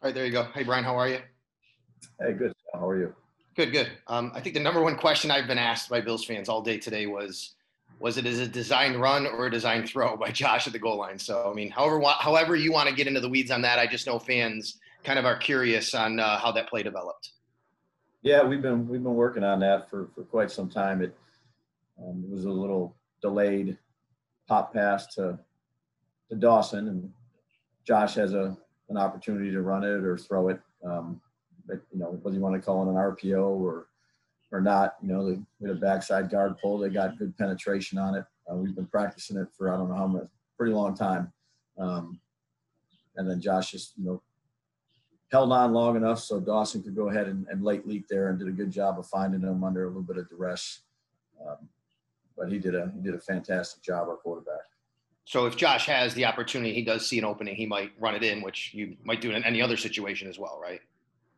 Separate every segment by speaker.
Speaker 1: All right, there you go. Hey, Brian, how are you?
Speaker 2: Hey, good. How are you?
Speaker 1: Good, good. I think the number one question I've been asked by Bills fans all day today was it a designed run or a designed throw by Josh at the goal line? So, I mean, however you want to get into the weeds on that, I just know fans kind of are curious on how that play developed.
Speaker 2: Yeah, we've been working on that for quite some time. It was a little delayed pop pass to Dawson, and Josh has an opportunity to run it or throw it. But, whether you want to call it an RPO or not, we had a backside guard pull. They got good penetration on it. We've been practicing it for I don't know how much, pretty long time. And then Josh just held on long enough so Dawson could go ahead and late leak there and did a good job of finding him under a little bit of duress. But he did a fantastic job, our quarterback.
Speaker 1: So if Josh has the opportunity, he does see an opening, he might run it in, which you might do in any other situation as well, right?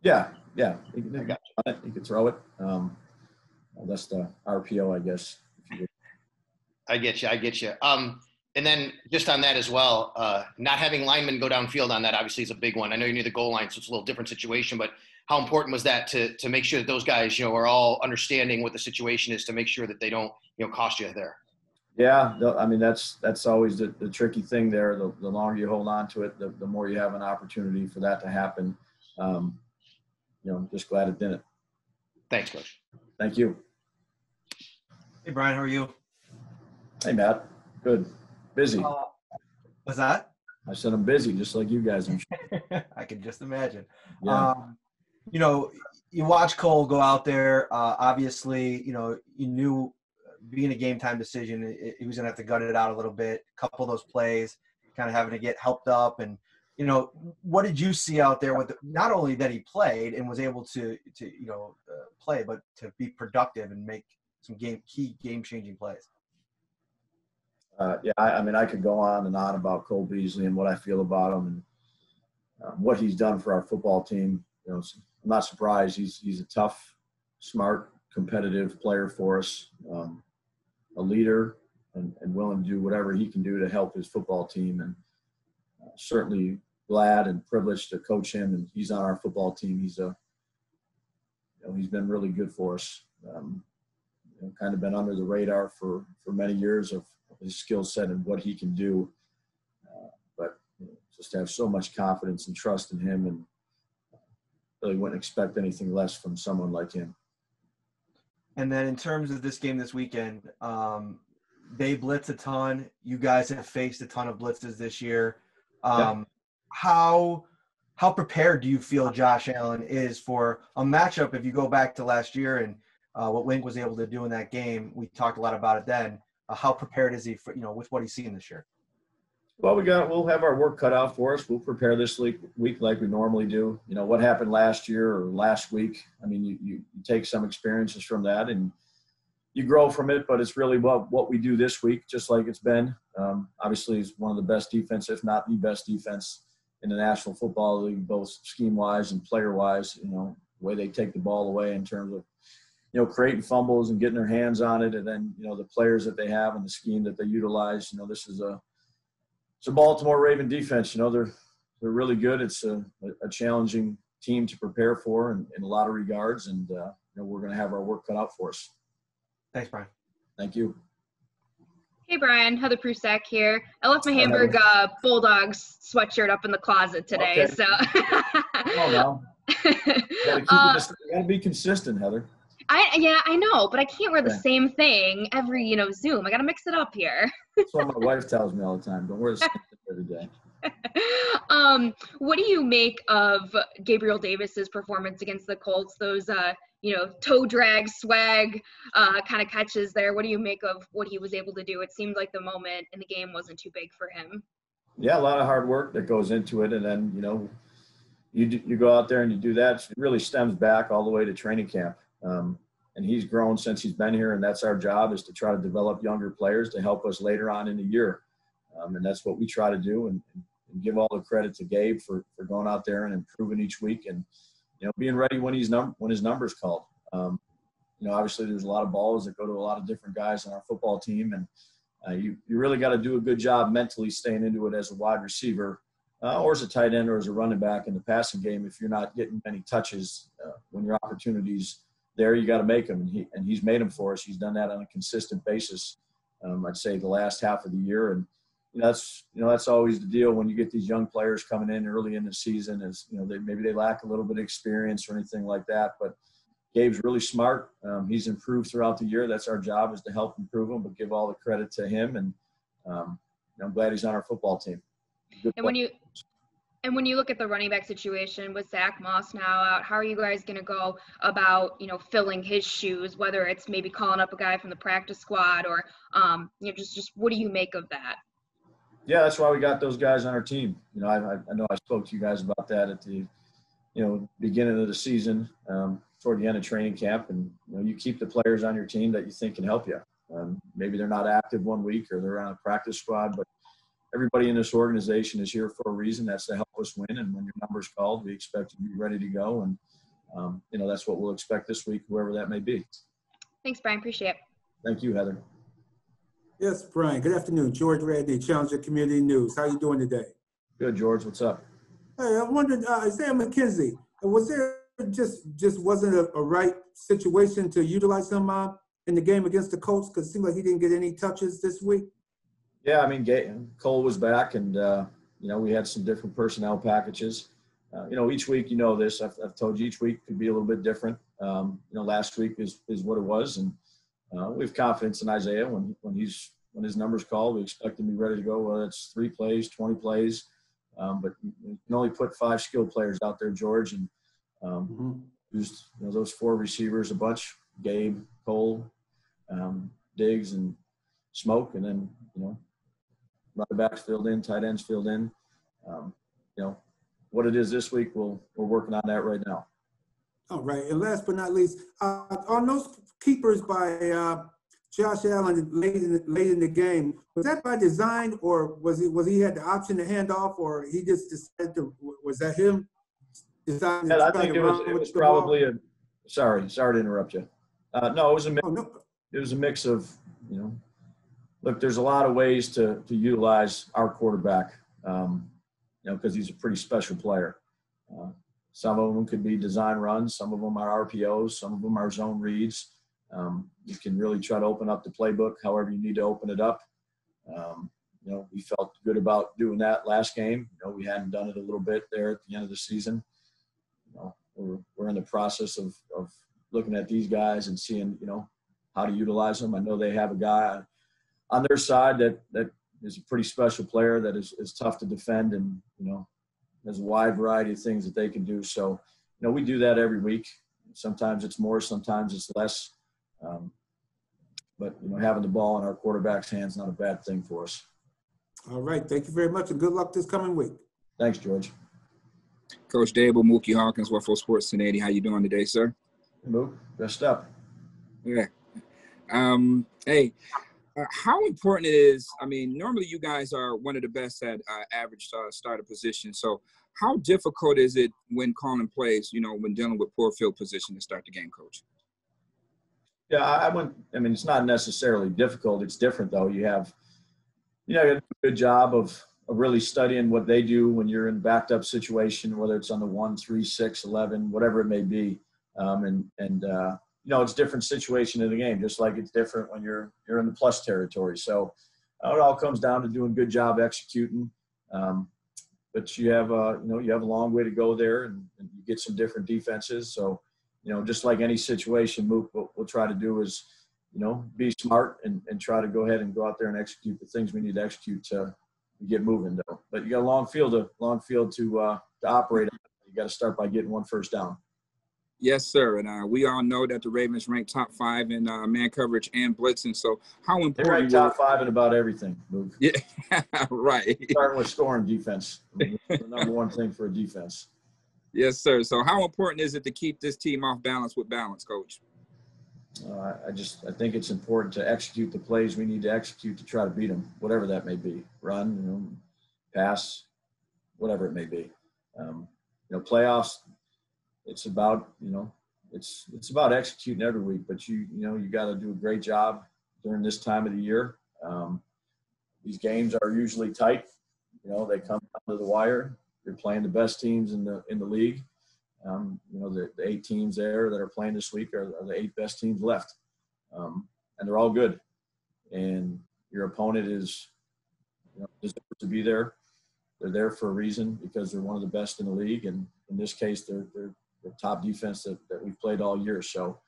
Speaker 2: Yeah. He could throw it. That's the RPO, I guess.
Speaker 1: I get you. And then just on that as well, not having linemen go downfield on that obviously is a big one. I know you're near the goal line, so it's a little different situation, but how important was that to make sure that those guys, are all understanding what the situation is to make sure that they don't, cost you there?
Speaker 2: Yeah, I mean, that's always the tricky thing there. The longer you hold on to it, the more you have an opportunity for that to happen. I'm just glad it didn't.
Speaker 1: Thanks, Coach.
Speaker 2: Thank you.
Speaker 3: Hey, Brian, how are you?
Speaker 2: Hey, Matt. Good. Busy.
Speaker 3: What's that?
Speaker 2: I said I'm busy, just like you guys. I'm sure.
Speaker 3: I can just imagine.
Speaker 2: Yeah.
Speaker 3: You watch Cole go out there. Obviously, you knew being a game time decision, he was going to have to gut it out a little bit. A couple of those plays, kind of having to get helped up. And, what did you see out there with not only that he played and was able to play, but to be productive and make some key game-changing plays?
Speaker 2: I mean, I could go on and on about Cole Beasley and what I feel about him and what he's done for our football team. I'm not surprised. He's a tough, smart, competitive player for us, a leader, and willing to do whatever he can do to help his football team. And certainly glad and privileged to coach him. And he's on our football team. He's been really good for us. Kind of been under the radar for many years of his skill set and what he can do. But just have so much confidence and trust in him, and really wouldn't expect anything less from someone like him.
Speaker 3: And then in terms of this game this weekend, they blitz a ton. You guys have faced a ton of blitzes this year.
Speaker 2: Yeah.
Speaker 3: How prepared do you feel Josh Allen is for a matchup? If you go back to last year and what Wink was able to do in that game, we talked a lot about it then. How prepared is he for, with what he's seen this year?
Speaker 2: Well, we'll have our work cut out for us. We'll prepare this week like we normally do. What happened last year or last week, I mean, you take some experiences from that and you grow from it, but it's really what we do this week, just like it's been. Obviously, it's one of the best defense, if not the best defense in the National Football League, both scheme-wise and player-wise, the way they take the ball away in terms of, creating fumbles and getting their hands on it. And then, the players that they have and the scheme that they utilize, this is it's a Baltimore Raven defense. They're really good. It's a challenging team to prepare for in a lot of regards. And, we're going to have our work cut out for us.
Speaker 3: Thanks, Brian.
Speaker 2: Thank you.
Speaker 4: Hey, Brian. Heather Prusak here. I left my Hamburg Bulldogs sweatshirt up in the closet today.
Speaker 2: Okay.
Speaker 4: So.
Speaker 2: Oh, no. You gotta be consistent, Heather.
Speaker 4: I know, but I can't wear the same thing every, Zoom. I got to mix it up here.
Speaker 2: That's what my wife tells me all the time. Don't wear the same thing every day.
Speaker 4: What do you make of Gabriel Davis's performance against the Colts? Those, toe drag, swag kind of catches there. What do you make of what he was able to do? It seemed like the moment in the game wasn't too big for him.
Speaker 2: Yeah, a lot of hard work that goes into it. And then, you go out there and you do that. It really stems back all the way to training camp. And he's grown since he's been here, and that's our job, is to try to develop younger players to help us later on in the year. And that's what we try to do, and give all the credit to Gabe for going out there and improving each week and, being ready when his number's called. Obviously there's a lot of balls that go to a lot of different guys on our football team, and you really got to do a good job mentally staying into it as a wide receiver or as a tight end or as a running back in the passing game. If you're not getting many touches when your opportunities there, you got to make them. And he's made them for us. He's done that on a consistent basis. I'd say the last half of the year. And that's always the deal when you get these young players coming in early in the season. Is maybe they lack a little bit of experience or anything like that. But Gabe's really smart. He's improved throughout the year. That's our job, is to help improve him, but give all the credit to him. And I'm glad he's on our football team.
Speaker 4: And when you look at the running back situation with Zach Moss now out, how are you guys going to go about, filling his shoes, whether it's maybe calling up a guy from the practice squad or, just what do you make of that?
Speaker 2: Yeah, that's why we got those guys on our team. I know I spoke to you guys about that at the, beginning of the season, toward the end of training camp. And, you keep the players on your team that you think can help you. Maybe they're not active one week or they're on a practice squad, but everybody in this organization is here for a reason. That's to help us win. And when your number's called, we expect you to be ready to go. And, that's what we'll expect this week, whoever that may be.
Speaker 4: Thanks, Brian. Appreciate it.
Speaker 2: Thank you, Heather.
Speaker 5: Yes, Brian. Good afternoon. George Radney, Challenger Community News. How are you doing today?
Speaker 2: Good, George. What's up?
Speaker 5: Hey, I wondered, Isaiah McKenzie, was there just wasn't a right situation to utilize him in the game against the Colts? Because it seemed like he didn't get any touches this week.
Speaker 2: Yeah, Cole was back, and, we had some different personnel packages. Each week, this, I've told you, each week could be a little bit different. Last week is what it was, and we have confidence in Isaiah when his number's called. We expect him to be ready to go, whether it's 3 plays, 20 plays. But you can only put 5 skilled players out there, George, and used those 4 receivers a bunch: Gabe, Cole, Diggs, and Smoke, and then running backs filled in, tight ends filled in. What it is this week, we're working on that right now.
Speaker 5: All right, and last but not least, on those keepers by Josh Allen late in the game, was that by design, or was he had the option to hand off, or he just decided to? Was that him?
Speaker 2: Yeah, I think it was probably a. Sorry to interrupt you. No, it was a mix. It was a mix of Look, there's a lot of ways to utilize our quarterback, because he's a pretty special player. Some of them could be design runs. Some of them are RPOs. Some of them are zone reads. You can really try to open up the playbook however you need to open it up. We felt good about doing that last game. We hadn't done it a little bit there at the end of the season. We're in the process of looking at these guys and seeing, how to utilize them. I know they have a guy on their side that is a pretty special player that is tough to defend and, has a wide variety of things that they can do. So, we do that every week. Sometimes it's more, sometimes it's less. But, having the ball in our quarterback's hands is not a bad thing for us.
Speaker 5: All right. Thank you very much, and good luck this coming week.
Speaker 2: Thanks, George.
Speaker 6: Coach Daboll, Mookie Hawkins, Waffle Sports 1080. How you doing today, sir?
Speaker 2: Hey, Mook. Best up.
Speaker 6: Yeah. Hey, how important it is, normally you guys are one of the best at average starter position. So how difficult is it when calling plays, when dealing with poor field position to start the game, Coach?
Speaker 2: Yeah, it's not necessarily difficult. It's different, though. You have a good job of really studying what they do when you're in a backed up situation, whether it's on the 1, 3, 6, 11, whatever it may be. It's a different situation in the game, just like it's different when you're in the plus territory. So it all comes down to doing a good job executing. But you have a long way to go there, and you get some different defenses. So, just like any situation, Mook, what we'll try to do is, be smart and try to go ahead and go out there and execute the things we need to execute to get moving, though. But you got a long field to operate on. You got to start by getting 1 first down.
Speaker 6: Yes, sir. And we all know that the Ravens rank top 5 in man coverage and blitzing. So how important?
Speaker 2: They rank top 5 in about everything, Luke.
Speaker 6: Yeah, right.
Speaker 2: Starting with scoring defense. The number 1 thing for a defense.
Speaker 6: Yes, sir. So how important is it to keep this team off balance with balance, Coach?
Speaker 2: I think it's important to execute the plays we need to execute to try to beat them, whatever that may be. Run, pass, whatever it may be. Playoffs. It's about, it's about executing every week, but you got to do a great job during this time of the year. These games are usually tight. They come down to the wire. You're playing the best teams in the league. The 8 teams there that are playing this week are the 8 best teams left, and they're all good. And your opponent is deserves to be there. They're there for a reason because they're one of the best in the league, and in this case, they're the top defense that we've played all year. So,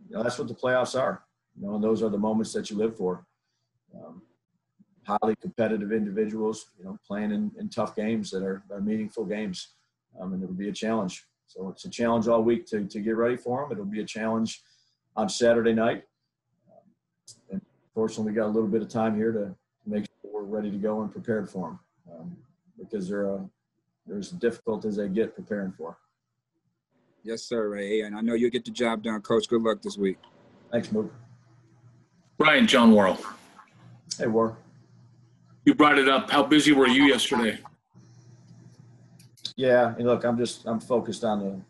Speaker 2: that's what the playoffs are. And those are the moments that you live for. Highly competitive individuals, playing in tough games that are meaningful games, and it'll be a challenge. So it's a challenge all week to get ready for them. It'll be a challenge on Saturday night. And fortunately, we got a little bit of time here to make sure we're ready to go and prepared for them, because they're as difficult as they get preparing for.
Speaker 6: Yes, sir, Ray. And I know you'll get the job done, Coach. Good luck this week.
Speaker 2: Thanks, Mook.
Speaker 7: Brian, John Worrell.
Speaker 2: Hey, War.
Speaker 7: You brought it up. How busy were you yesterday?
Speaker 2: Yeah, and look, I'm focused on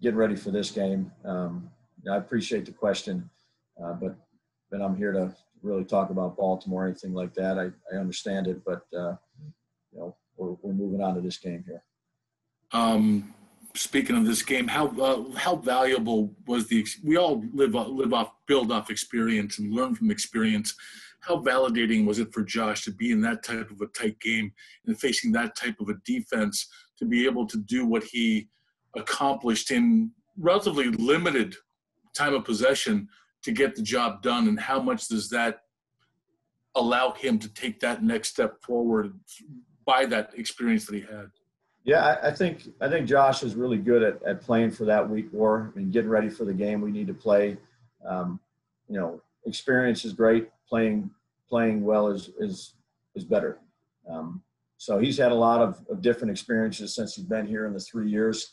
Speaker 2: getting ready for this game. I appreciate the question, but I'm here to really talk about Baltimore or anything like that. I understand it, but we're moving on to this game here.
Speaker 7: Speaking of this game, how valuable was we all build off experience and learn from experience. How validating was it for Josh to be in that type of a tight game and facing that type of a defense to be able to do what he accomplished in relatively limited time of possession to get the job done? And how much does that allow him to take that next step forward by that experience that he had?
Speaker 2: Yeah, I think Josh is really good at playing for that week, War. I mean, getting ready for the game we need to play. Experience is great. Playing well is better. So he's had a lot of different experiences since he's been here in the 3 years.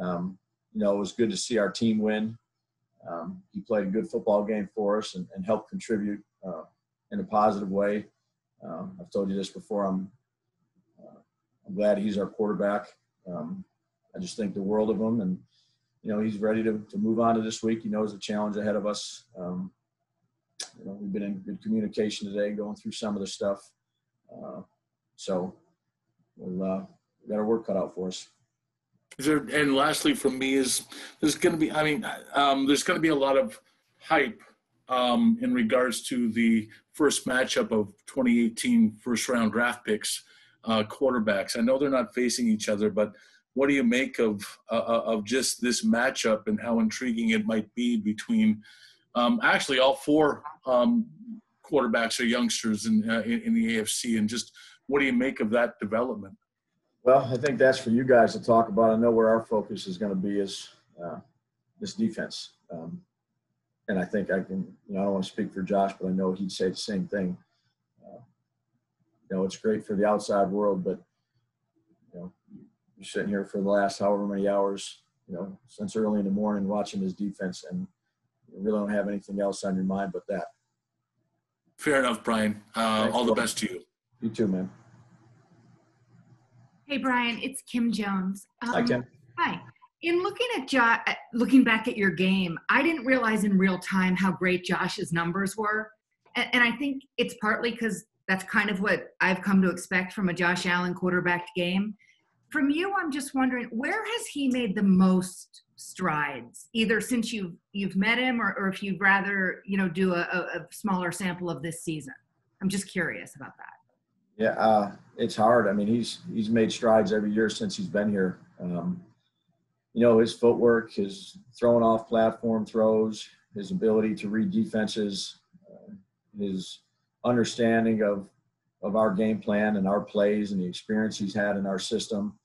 Speaker 2: It was good to see our team win. He played a good football game for us and helped contribute in a positive way. I've told you this before. I'm glad he's our quarterback. I just think the world of him, and he's ready to move on to this week. He knows the challenge ahead of us. We've been in good communication today, going through some of the stuff. So we got our work cut out for us.
Speaker 7: And lastly, from me, there's going to be a lot of hype in regards to the first matchup of 2018 first-round draft picks, quarterbacks. I know they're not facing each other, but what do you make of just this matchup and how intriguing it might be between actually all 4 quarterbacks are youngsters in the AFC, and just what do you make of that development?
Speaker 2: Well, I think that's for you guys to talk about. I know where our focus is going to be is this defense. And I think I can, I don't want to speak for Josh, but I know he'd say the same thing. It's great for the outside world, but, you're sitting here for the last however many hours, since early in the morning watching his defense, and you really don't have anything else on your mind but that.
Speaker 7: Fair enough, Brian. All the best to you.
Speaker 2: You too, man.
Speaker 8: Hey, Brian, it's Kim Jones.
Speaker 2: Hi, Kim.
Speaker 8: Hi. In looking back at your game, I didn't realize in real time how great Josh's numbers were. And I think it's partly because that's kind of what I've come to expect from a Josh Allen quarterback game. From you, I'm just wondering, where has he made the most strides, either since you've met him or if you'd rather, do a smaller sample of this season? I'm just curious about that.
Speaker 2: Yeah, it's hard. I mean, he's made strides every year since he's been here. His footwork, his throwing off platform throws, his ability to read defenses, his understanding of our game plan and our plays and the experience he's had in our system.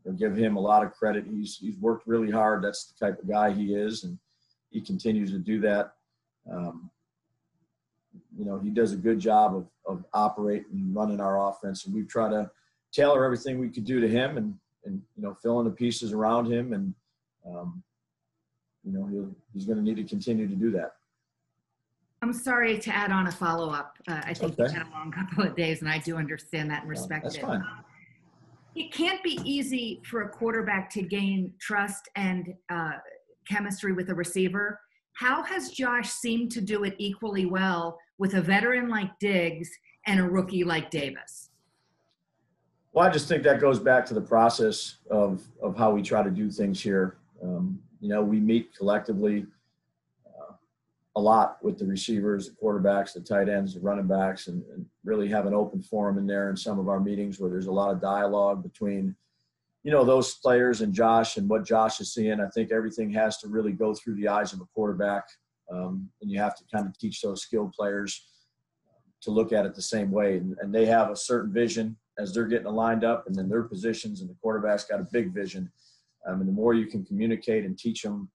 Speaker 2: I'll give him a lot of credit. He's worked really hard. That's the type of guy he is, and he continues to do that. He does a good job of operating and running our offense, and we try to tailor everything we could do to him and fill in the pieces around him, and he's going to need to continue to do that.
Speaker 8: I'm sorry to add on a follow-up. I think you've had a long couple of days, and I do understand that and respect
Speaker 2: That's
Speaker 8: it.
Speaker 2: fine.
Speaker 8: It can't be easy for a quarterback to gain trust and chemistry with a receiver. How has Josh seemed to do it equally well with a veteran like Diggs and a rookie like Davis?
Speaker 2: Well, I just think that goes back to the process of how we try to do things here. We meet collectively a lot with the receivers, the quarterbacks, the tight ends, the running backs, and really have an open forum in there in some of our meetings where there's a lot of dialogue between, those players and Josh and what Josh is seeing. I think everything has to really go through the eyes of a quarterback, and you have to kind of teach those skilled players to look at it the same way. And they have a certain vision as they're getting lined up, and then their positions, and the quarterback's got a big vision. And the more you can communicate and teach them,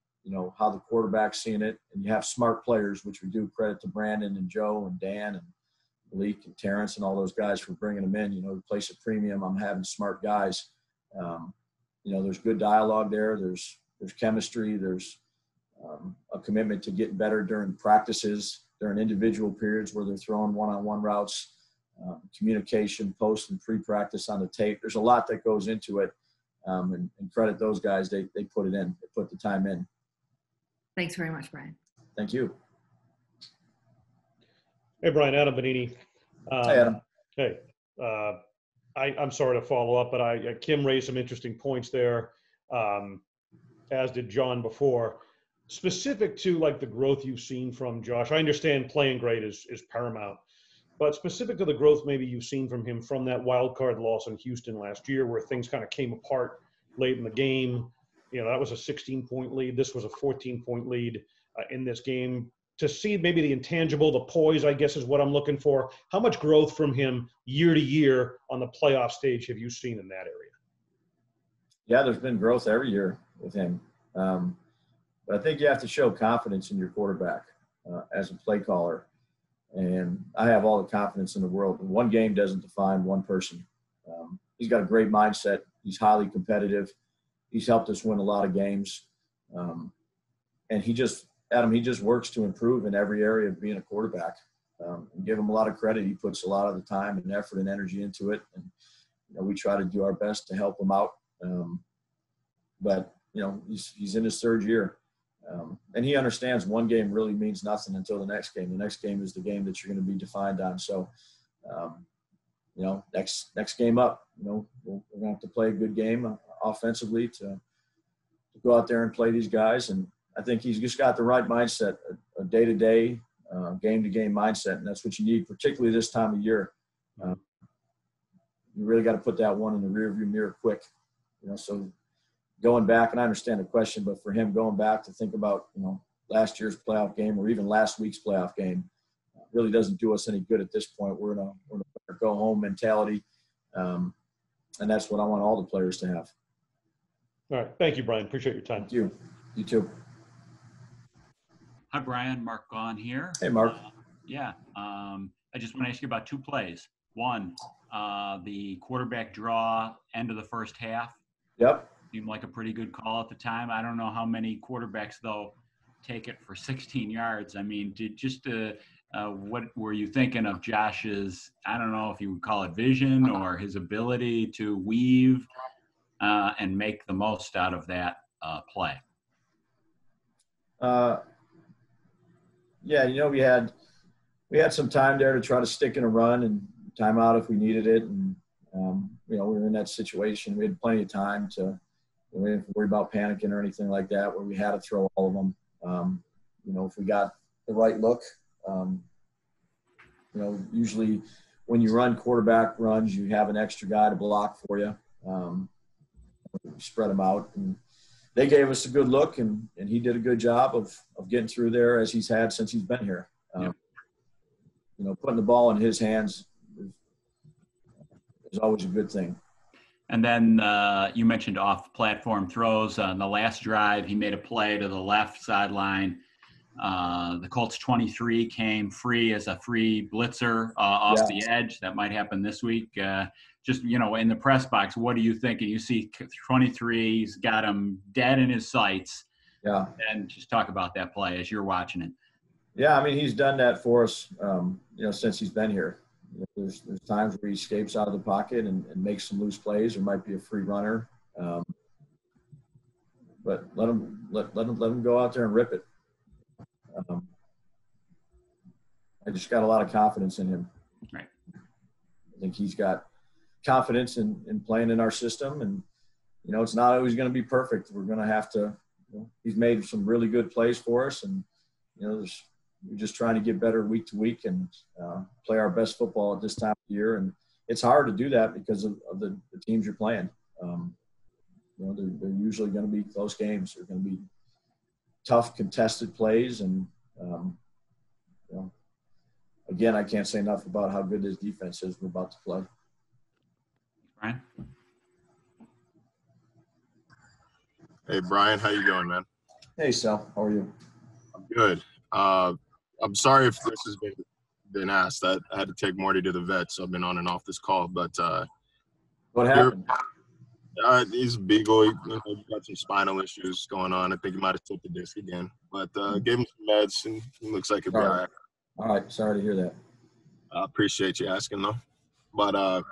Speaker 2: how the quarterback's seeing it, and you have smart players, which we do credit to Brandon and Joe and Dan and Malik and Terrence and all those guys for bringing them in. To place a premium on having smart guys. There's good dialogue there. There's chemistry. There's a commitment to getting better during practices, during individual periods where they're throwing one-on-one routes, communication, post and pre-practice on the tape. There's a lot that goes into it, and credit those guys. They put it in. They put the time in.
Speaker 8: Thanks very much, Brian.
Speaker 2: Thank you.
Speaker 9: Hey, Brian, Adam Benini.
Speaker 2: Hey, Adam.
Speaker 9: Hey, I'm sorry to follow up, but Kim raised some interesting points there, as did John before. Specific to like the growth you've seen from Josh, I understand playing great is paramount, but specific to the growth maybe you've seen from him from that wild card loss in Houston last year where things kind of came apart late in the game. That was a 16-point lead. This was a 14-point lead in this game. To see maybe the intangible, the poise, I guess is what I'm looking for. How much growth from him year to year on the playoff stage have you seen in that area?
Speaker 2: Yeah, there's been growth every year with him. But I think you have to show confidence in your quarterback as a play caller. And I have all the confidence in the world. One game doesn't define one person. He's got a great mindset. He's highly competitive. He's helped us win a lot of games. And he just works to improve in every area of being a quarterback. And give him a lot of credit. He puts a lot of the time and effort and energy into it. And, we try to do our best to help him out. But he's in his third year. And he understands one game really means nothing until the next game. The next game is the game that you're going to be defined on. So, next game up, we're going to have to play a good game offensively to go out there and play these guys. And I think he's just got the right mindset, a day-to-day, game-to-game mindset. And that's what you need, particularly this time of year. You really got to put that one in the rearview mirror quick, so going back, and I understand the question, but for him going back to think about, last year's playoff game or even last week's playoff game really doesn't do us any good at this point. We're in a go-home mentality, and that's what I want all the players to have.
Speaker 9: All right. Thank you, Brian. Appreciate your time.
Speaker 2: Thank you. You too.
Speaker 10: Hi, Brian. Mark Gaughan here.
Speaker 2: Hey, Mark.
Speaker 10: I just want to ask you about two plays. One, the quarterback draw end of the first half.
Speaker 2: Yep.
Speaker 10: Seemed like a pretty good call at the time. I don't know how many quarterbacks, though, take it for 16 yards. I mean, what were you thinking of Josh's, I don't know if you would call it vision or his ability to weave and make the most out of that play?
Speaker 2: We had some time there to try to stick in a run and timeout if we needed it. And, we were in that situation. We had plenty of time we didn't have to worry about panicking or anything like that where we had to throw all of them. If we got the right look, usually when you run quarterback runs, you have an extra guy to block for you. Spread them out. And they gave us a good look, and he did a good job of getting through there as he's had since he's been here. Putting the ball in his hands is always a good thing.
Speaker 10: And then you mentioned off-platform throws. On the last drive, he made a play to the left sideline. The Colts 23 came free as a free blitzer off the edge. That might happen this week. Just, in the press box, what are you thinking? You see 23, he's got him dead in his sights.
Speaker 2: Yeah.
Speaker 10: And just talk about that play as you're watching it.
Speaker 2: Yeah, I mean, he's done that for us, since he's been here. There's times where he escapes out of the pocket and makes some loose plays. There might be a free runner, but let him go out there and rip it. I just got a lot of confidence in him.
Speaker 10: Right.
Speaker 2: I think he's got confidence in playing in our system. And, you know, it's not always going to be perfect. We're going to have to, you know, he's made some really good plays for us. And, you know, we're just trying to get better week to week and play our best football at this time of year. And it's hard to do that because of the teams you're playing. You know, they're usually going to be close games. They're going to be tough, contested plays. And, you know, again, I can't say enough about how good this defense is we're about to play.
Speaker 10: Brian?
Speaker 11: Hey, Brian, how you doing, man?
Speaker 2: Hey, Sal, how are you?
Speaker 11: I'm good. I'm sorry if this has been asked. I had to take Morty to the vet, so I've been on and off this call. But
Speaker 2: what happened?
Speaker 11: He's a beagle. He's got some spinal issues going on. I think he might have took the disc again. But gave him some meds, and he looks like he'll be all right.
Speaker 2: All right. Sorry to hear that.
Speaker 11: I appreciate you asking, though. But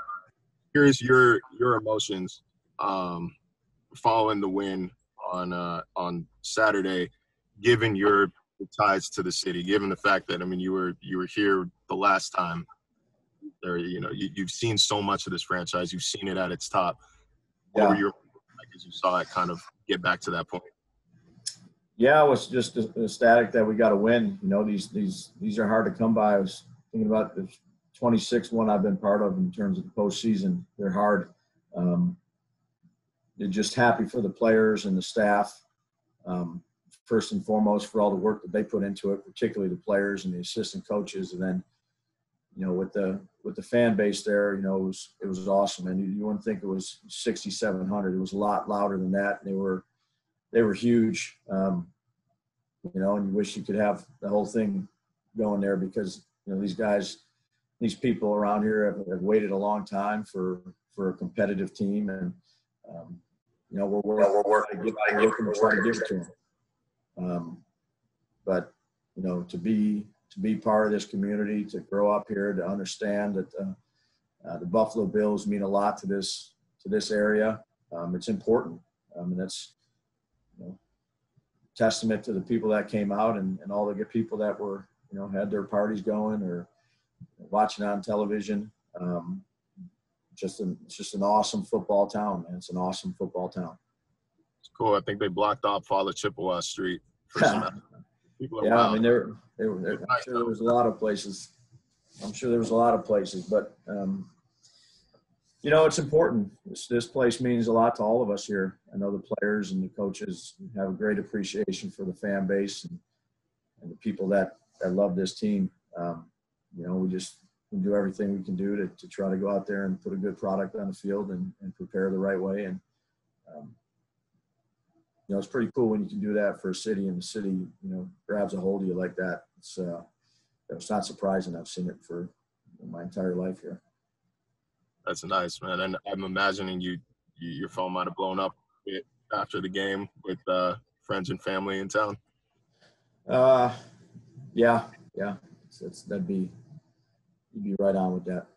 Speaker 11: here's your emotions following the win on Saturday, given your ties to the city, given the fact that, I mean, you were here the last time. There, you know, you've seen so much of this franchise. You've seen it at its top. What were your like as you saw it kind of get back to that point?
Speaker 2: Yeah, I was just ecstatic that we got a win. You know, these are hard to come by. I was thinking about the 26th one I've been part of in terms of the postseason. They're hard. They're just happy for the players and the staff. First and foremost, for all the work that they put into it, particularly the players and the assistant coaches. And then, you know, with the fan base there, you know, it was awesome. And you wouldn't think it was 6,700. It was a lot louder than that. They were huge. You know, and you wish you could have the whole thing going there because, you know, these people around here have waited a long time for a competitive team. And, you know, we're working to try to give it to them. But, you know, to be part of this community, to grow up here, to understand that the Buffalo Bills mean a lot to this area. It's important. And that's, you know, testament to the people that came out and all the good people that were, you know, had their parties going or watching on television. It's just an awesome football town, man. It's an awesome football town.
Speaker 11: It's cool. I think they blocked off all of Chippewa Street for some people.
Speaker 2: Yeah, wild. I mean, I'm sure there was a lot of places. But you know, it's important. This place means a lot to all of us here. I know the players and the coaches have a great appreciation for the fan base and the people that love this team. You know, we do everything we can do to try to go out there and put a good product on the field and prepare the right way. And, you know, it's pretty cool when you can do that for a city, and the city, you know, grabs a hold of you like that. It's not surprising. I've seen it for my entire life here.
Speaker 11: That's nice, man. And I'm imagining your phone might have blown up a bit after the game with friends and family in town.
Speaker 2: Yeah. You'd be right on with that.